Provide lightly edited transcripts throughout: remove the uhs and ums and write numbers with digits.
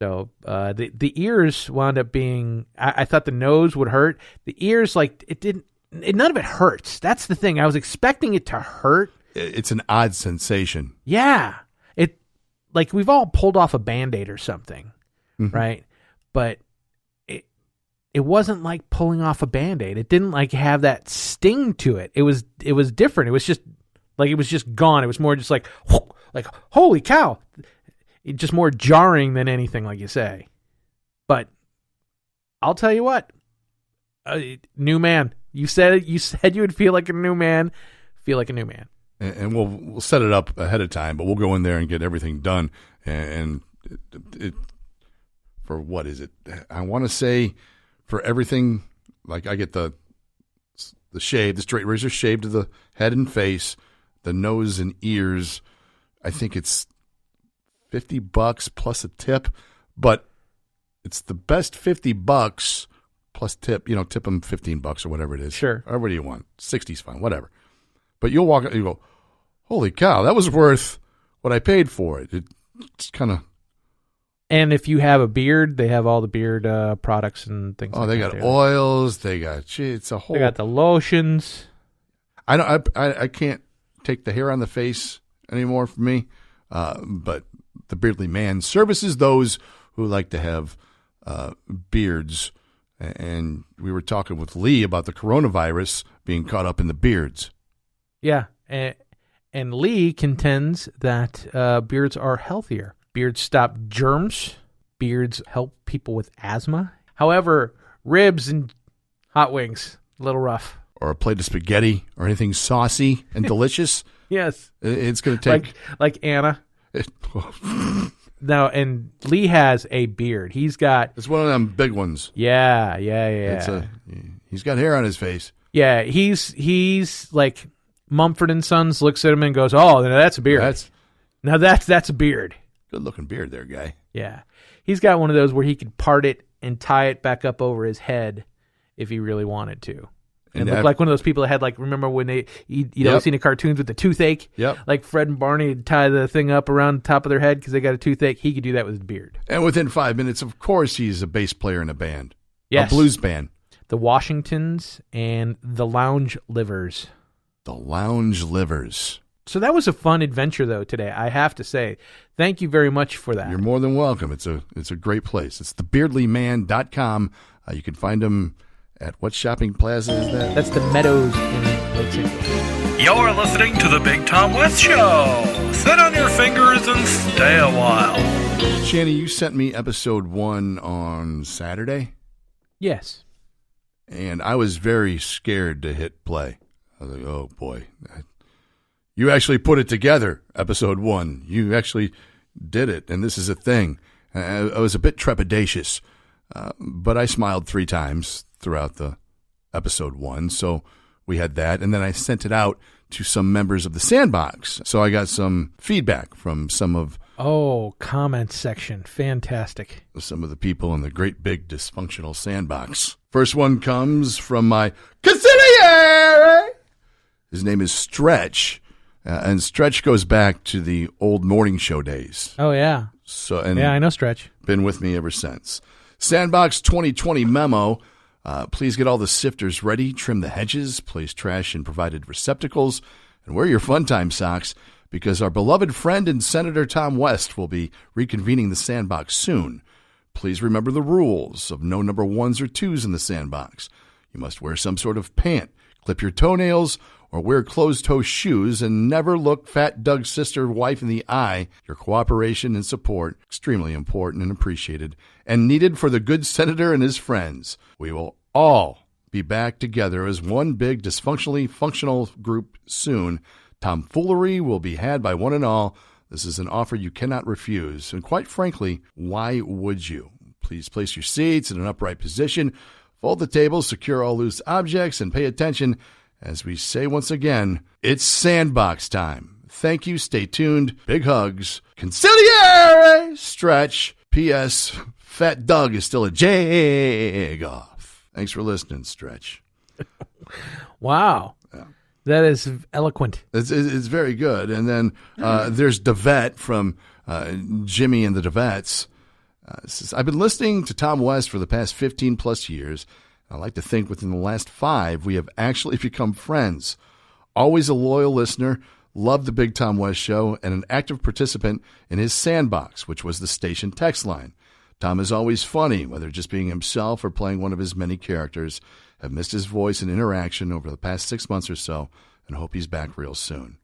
So the ears wound up being. I thought the nose would hurt. The ears, like it didn't. None of it hurts. That's the thing. I was expecting it to hurt. It's an odd sensation. Yeah, it like we've all pulled off a Band-Aid or something, right? But it wasn't like pulling off a Band-Aid. It didn't like have that sting to it. It was different. It was just like it was just gone. It was more just like holy cow. It's just more jarring than anything, like you say. But I'll tell you what, new man. You said you would feel like a new man. Feel like a new man. And we'll set it up ahead of time, but we'll go in there and get everything done. And it for what is it? I want to say for everything, like I get the shave, the straight razor shave to the head and face, the nose and ears. I think it's $50 plus a tip, but it's the best $50 plus tip. Tip them $15 or whatever it is. Sure, whatever you want. 60's fine, whatever. But you'll walk out and you go, holy cow, that was worth what I paid for it. It's kind of. And if you have a beard, they have all the beard products and things. Oh, they got oils. They got it's a whole. They got the lotions. I can't take the hair on the face anymore for me, but the Beardly Man services those who like to have beards. And we were talking with Lee about the coronavirus being caught up in the beards. Yeah, and Lee contends that beards are healthier. Beards stop germs. Beards help people with asthma. However, ribs and hot wings, a little rough. Or a plate of spaghetti or anything saucy and delicious. Yes. It's going to take... Like Anna. No, and Lee has a beard. He's got... It's one of them big ones. Yeah. He's got hair on his face. Yeah, he's like Mumford & Sons looks at him and goes, oh, that's a beard. That's a beard. Good-looking beard there, guy. Yeah. He's got one of those where he could part it and tie it back up over his head if he really wanted to. And look like one of those people that had, like, remember when you'd always seen the cartoons with the toothache? Yep. Like Fred and Barney would tie the thing up around the top of their head because they got a toothache. He could do that with his beard. And within 5 minutes, of course, he's a bass player in a band. Yes. A blues band. The Washingtons and the Lounge Livers. The Lounge Livers. So that was a fun adventure, though, today. I have to say, thank you very much for that. You're more than welcome. It's a great place. It's thebeardlyman.com. You can find them at what shopping plaza is that? That's the Meadows in Lake City. You're listening to the Big Tom West Show. Sit on your fingers and stay a while. Shanny, you sent me episode 1 on Saturday. Yes. And I was very scared to hit play. I was like, oh, boy. You actually put it together, episode 1. You actually did it, and this is a thing. I was a bit trepidatious, but I smiled 3 times throughout the episode 1. So we had that, and then I sent it out to some members of the Sandbox. So I got some feedback from some of... Oh, comment section. Fantastic. Some of the people in the great big dysfunctional Sandbox. First one comes from my consigliere. His name is Stretch. And Stretch goes back to the old morning show days. Oh, yeah. Yeah, I know Stretch. Been with me ever since. Sandbox 2020 memo. Please get all the sifters ready, trim the hedges, place trash in provided receptacles, and wear your fun time socks because our beloved friend and Senator Thom West will be reconvening the Sandbox soon. Please remember the rules of no number 1s or 2s in the Sandbox. You must wear some sort of pant, clip your toenails, or wear closed-toe shoes, and never look Fat Doug's sister wife in the eye. Your cooperation and support, extremely important and appreciated, and needed for the good senator and his friends. We will all be back together as one big dysfunctionally functional group soon. Tomfoolery will be had by one and all. This is an offer you cannot refuse, and quite frankly, why would you? Please place your seats in an upright position, fold the table, secure all loose objects, and pay attention. As we say once again, it's Sandbox time. Thank you. Stay tuned. Big hugs. Consigliere. Stretch. P.S. Fat Doug is still a jag-off. Thanks for listening, Stretch. Wow. Yeah. That is eloquent. It's very good. And then there's Devette from Jimmy and the Devettes. Says, I've been listening to Thom West for the past 15 plus years. I like to think within the last 5, we have actually become friends. Always a loyal listener, loved the Big Thom West Show, and an active participant in his sandbox, which was the station text line. Thom is always funny, whether just being himself or playing one of his many characters. I've missed his voice and interaction over the past 6 months or so, and hope he's back real soon.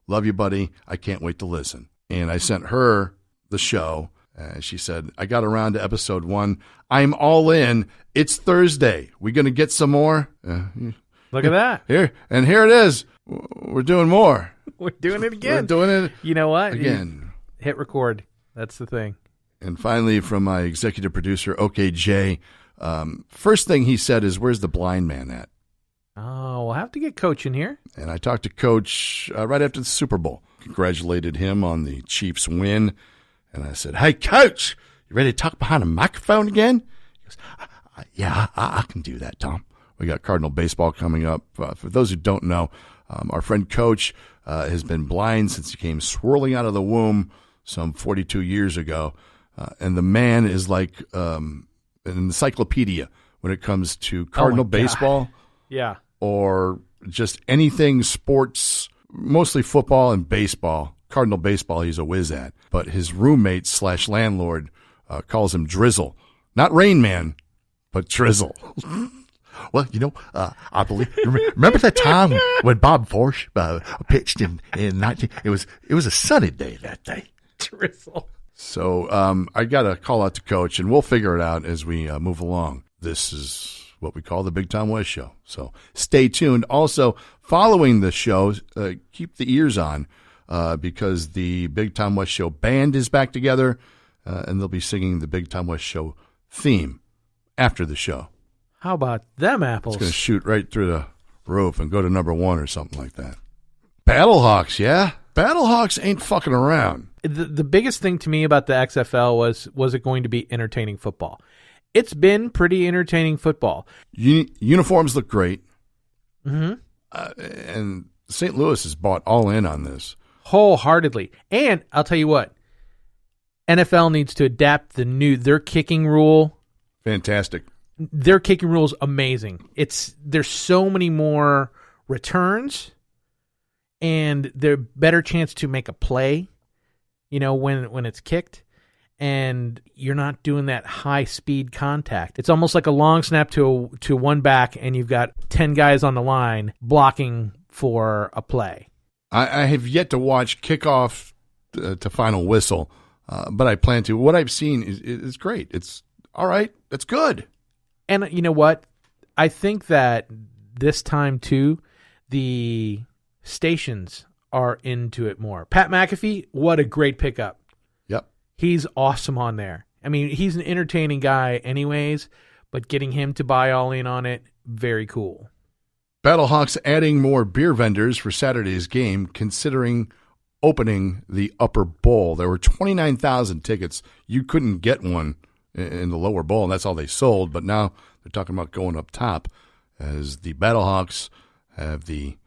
Love you, buddy. I can't wait to listen. And I sent her the show. She said, I got around to episode 1. I'm all in. It's Thursday. We going to get some more? Look at that. Here it is. We're doing more. We're doing it again. We're doing it. You know what? Again. Hit record. That's the thing. And finally, from my executive producer, OKJ, first thing he said is, where's the blind man at? Oh, we'll have to get Coach in here. And I talked to Coach right after the Super Bowl. Congratulated him on the Chiefs win. And I said, hey, Coach, you ready to talk behind a microphone again? He goes, yeah, I can do that, Thom. We got Cardinal baseball coming up. For those who don't know, our friend Coach has been blind since he came swirling out of the womb some 42 years ago. And the man is like an encyclopedia when it comes to Cardinal baseball. Yeah. Or just anything sports, mostly football and baseball. Cardinal baseball, he's a whiz at. But his roommate / landlord calls him Drizzle. Not Rain Man, but Drizzle. Well, I believe. Remember that time when Bob Forsch pitched in 19? It was a sunny day that day. Drizzle. So I got to call out to Coach, and we'll figure it out as we move along. This is what we call the Big Thom West Show. So stay tuned. Also, following the show, keep the ears on because the Big Thom West Show band is back together, and they'll be singing the Big Thom West Show theme after the show. How about them apples? It's going to shoot right through the roof and go to number 1 or something like that. Battlehawks, yeah? Battlehawks ain't fucking around. The biggest thing to me about the XFL was it going to be entertaining football? It's been pretty entertaining football. Uniforms look great. Mm-hmm. And St. Louis has bought all in on this. Wholeheartedly. And I'll tell you what, NFL needs to adapt their kicking rule. Fantastic. Their kicking rule is amazing. There's so many more returns, and there's better chance to make a play, when it's kicked, and you're not doing that high speed contact. It's almost like a long snap to one back, and you've got 10 guys on the line blocking for a play. I have yet to watch kickoff to final whistle, but I plan to. What I've seen is great. It's all right. It's good. And you know what? I think that this time, too, the stations are into it more. Pat McAfee, what a great pickup. Yep. He's awesome on there. I mean, he's an entertaining guy anyways, but getting him to buy all in on it, very cool. Battlehawks adding more beer vendors for Saturday's game, considering opening the upper bowl. There were 29,000 tickets. You couldn't get one in the lower bowl, and that's all they sold. But now they're talking about going up top, as the Battlehawks have the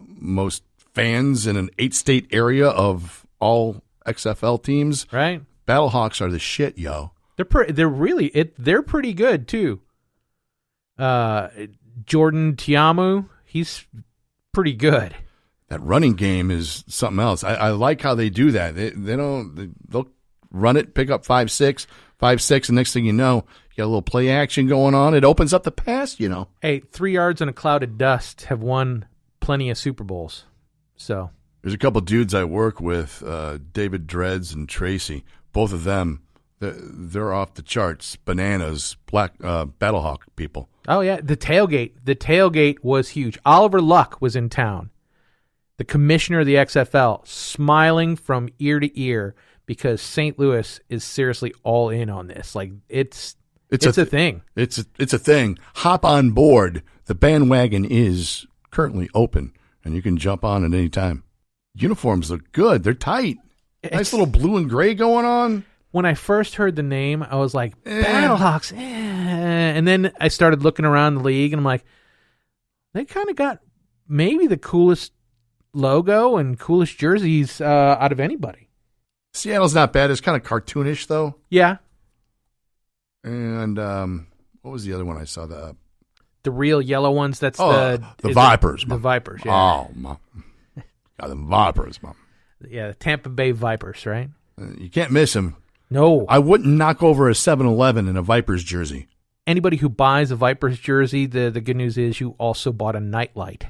most fans in an 8-state area of all XFL teams. Right. Battlehawks are the shit, yo. They're pretty good too. Jordan Tiamu, he's pretty good. That running game is something else. I like how they do that. They'll run it, pick up 5-6, and next thing you know, you got a little play action going on. It opens up the pass, Hey, 3 yards in a cloud of dust have won plenty of Super Bowls. So there's a couple dudes I work with, David Dreads and Tracy. Both of them, they're off the charts. Bananas, black Battlehawk people. Oh yeah, the tailgate was huge. Oliver Luck was in town. The commissioner of the XFL, smiling from ear to ear because St. Louis is seriously all in on this. Like it's a thing. It's a thing. Hop on board. The bandwagon is currently open, and you can jump on at any time. Uniforms look good. They're tight. Nice little blue and gray going on. When I first heard the name, I was like, Battlehawks. And then I started looking around the league, and I'm like, they kind of got maybe the coolest logo and coolest jerseys out of anybody. Seattle's not bad. It's kind of cartoonish, though. Yeah. And what was the other one I saw? The real yellow ones. That's the Vipers. The Vipers. Yeah. Oh, Mom. Got the Vipers, Mom. Yeah, the Tampa Bay Vipers, right? You can't miss them. No. I wouldn't knock over a 7-Eleven in a Vipers jersey. Anybody who buys a Vipers jersey, the good news is you also bought a nightlight.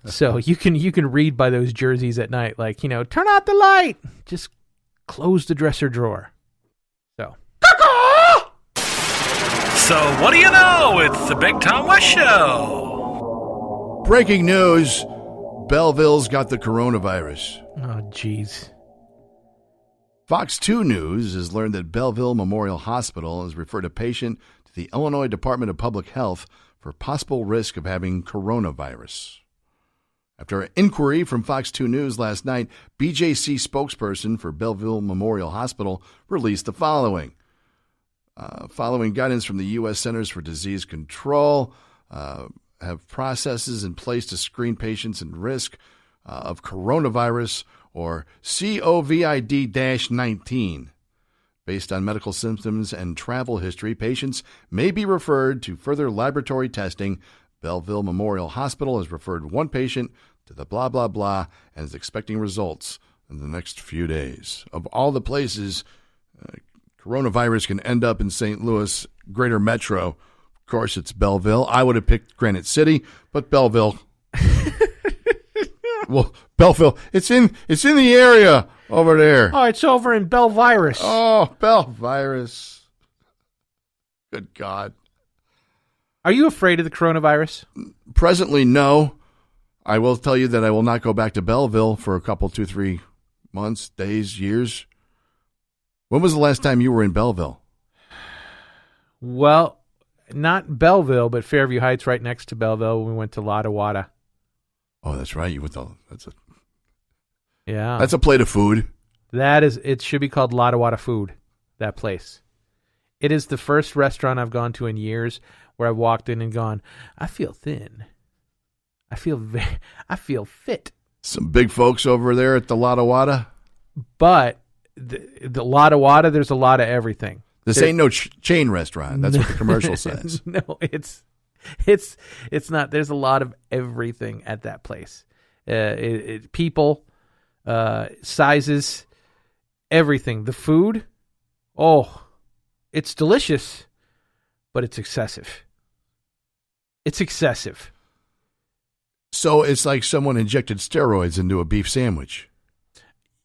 So you can read by those jerseys at night, like, turn out the light. Just close the dresser drawer. So what do you know? It's the Big Tom West Show. Breaking news. Belleville's got the coronavirus. Oh, jeez. Fox 2 News has learned that Belleville Memorial Hospital has referred a patient to the Illinois Department of Public Health for possible risk of having coronavirus. After an inquiry from Fox 2 News last night, BJC spokesperson for Belleville Memorial Hospital released the following. Following guidance from the U.S. Centers for Disease Control, have processes in place to screen patients in risk of coronavirus or COVID-19. Based on medical symptoms and travel history, patients may be referred to further laboratory testing. Belleville Memorial Hospital has referred one patient to the blah, blah, blah, and is expecting results in the next few days. Of all the places coronavirus can end up in St. Louis, greater metro, of course, it's Belleville. I would have picked Granite City, but Belleville. Well, Belleville, it's in the area over there. Oh, it's over in Belvirus. Oh, Belvirus. Good God. Are you afraid of the coronavirus? Presently, no. I will tell you that I will not go back to Belleville for a couple, 2-3 months, days, years. When was the last time you were in Belleville? Well, not Belleville, but Fairview Heights, right next to Belleville. We went to Lotta Wada. Oh, that's right. You went to that's a plate of food. It should be called Lotta Wada Food. That place. It is the first restaurant I've gone to in years where I've walked in and gone, I feel thin. I feel fit. Some big folks over there at the Lotta Wada. But the Lotta Wada, there's a lot of everything. This ain't no chain restaurant. That's what the commercial says. No, it's not. There's a lot of everything at that place. People, sizes, everything. The food, it's delicious, but it's excessive. It's excessive. So it's like someone injected steroids into a beef sandwich.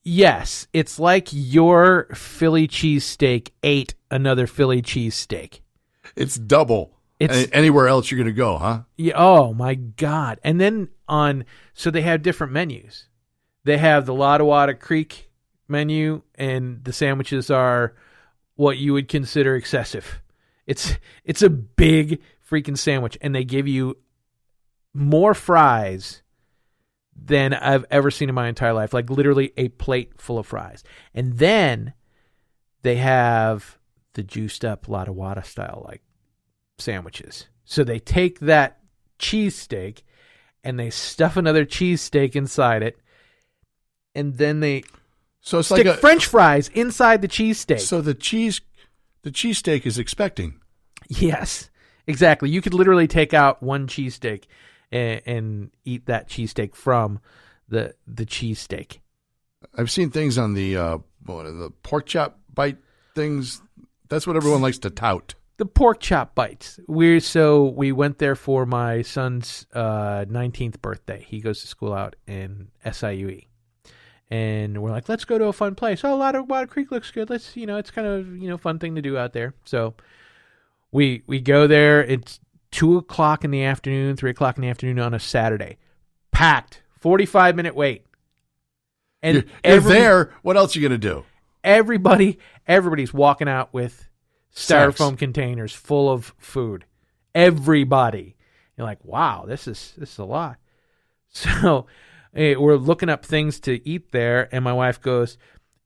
Yes, it's like your Philly cheesesteak ate another Philly cheesesteak. It's double. It's anywhere else you're going to go, huh? Yeah. Oh my God! And then so they have different menus. They have the Lotta Wada Creek menu, and the sandwiches are what you would consider excessive. It's a big freaking sandwich, and they give you more fries than I've ever seen in my entire life. Like literally a plate full of fries. And then they have the juiced up Lotta Wada style like sandwiches. So they take that cheesesteak and they stuff another cheesesteak inside it. And then they stick like French fries inside the cheesesteak. So the cheesesteak is expecting. Yes, exactly. You could literally take out one cheesesteak and eat that cheesesteak from the cheesesteak. I've seen things on the pork chop bite things. That's what everyone likes to tout. The pork chop bites. We went there for my son's 19th birthday. He goes to school out in SIUE. And we're like, let's go to a fun place. Oh, Lotta Wada Creek looks good. Let's, it's kind of, fun thing to do out there. So we go there. It's 2:00 in the afternoon, 3:00 in the afternoon on a Saturday. Packed. 45-minute wait. And you're there. What else are you going to do? Everybody's walking out with styrofoam containers full of food. Everybody. You're like, wow, this is a lot. So we're looking up things to eat there, and my wife goes,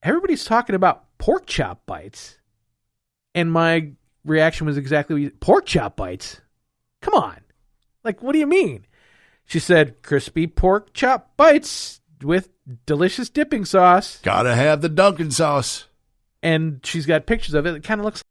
everybody's talking about pork chop bites. And my reaction was exactly, pork chop bites? Come on. Like, what do you mean? She said, crispy pork chop bites with delicious dipping sauce. Gotta have the Dunkin' sauce. And she's got pictures of it. It kind of looks